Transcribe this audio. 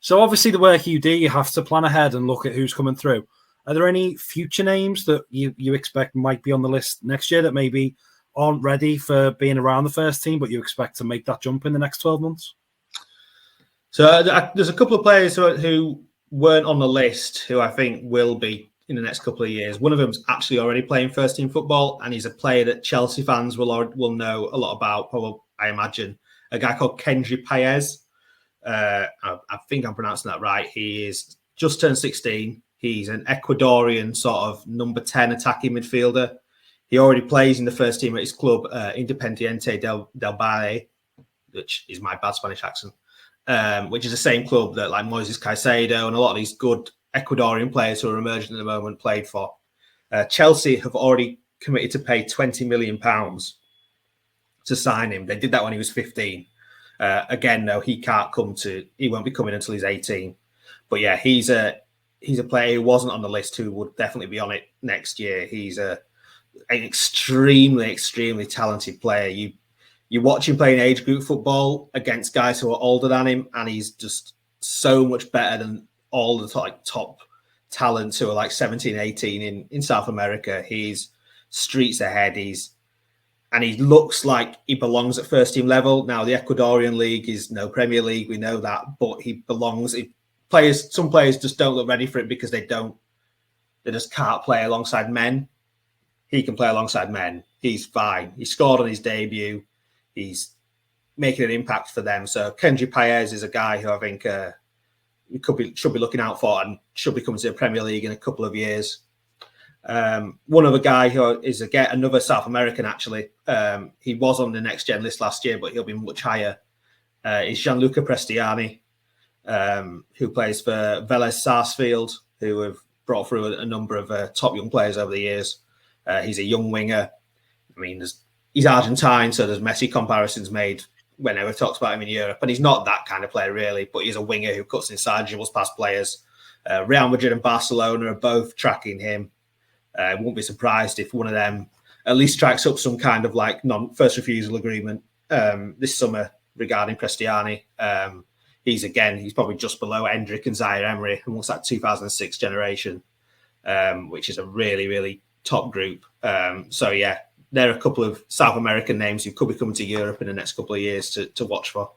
So obviously the work you do, you have to plan ahead and look at who's coming through. Are there any future names that you expect might be on the list next year that maybe aren't ready for being around the first team, but you expect to make that jump in the next 12 months? So there's a couple of players who weren't on the list who I think will be in the next couple of years. One of them's actually already playing first team football, and he's a player that Chelsea fans will know a lot about, probably, I imagine. A guy called Kendry Paez. I think I'm pronouncing that right. He is just turned 16. He's an Ecuadorian sort of number 10 attacking midfielder. He already plays in the first team at his club, Independiente del Valle, which is my bad Spanish accent, which is the same club that like Moises Caicedo and a lot of these good Ecuadorian players who are emerging at the moment played for. Chelsea have already committed to pay £20 million to sign him. They did that when he was 15. Again, no, he won't be coming until he's 18. But yeah, he's a player who wasn't on the list who would definitely be on it next year. He's an extremely, extremely talented player. You watch him playing age group football against guys who are older than him, and he's just so much better than all the top talents who are like 17, 18 in South America. He's streets ahead. And he looks like he belongs at first team level. Now, the Ecuadorian league is no Premier League. We know that, but he belongs. Some players just don't look ready for it because they just can't play alongside men. He can play alongside men. He's fine. He scored on his debut. He's making an impact for them. So Kendry Paez is a guy who I think should be looking out for and should be coming to the Premier League in a couple of years. One other guy who is another South American, actually. He was on the NXGN list last year, but he'll be much higher. Is Gianluca Prestiani, who plays for Vélez Sarsfield, who have brought through a number of top young players over the years. He's a young winger. I mean, he's Argentine, so there's Messi comparisons made whenever talks about him in Europe, and he's not that kind of player really, but he's a winger who cuts inside, dribbles past players. Real Madrid and Barcelona are both tracking him. I won't be surprised if one of them at least tracks up some kind of like non-first refusal agreement this summer regarding Prestiani. He's probably just below Endrick and Zaire Emery amongst that 2006 generation, which is a really, really top group. So yeah, there are a couple of South American names who could be coming to Europe in the next couple of years to watch for.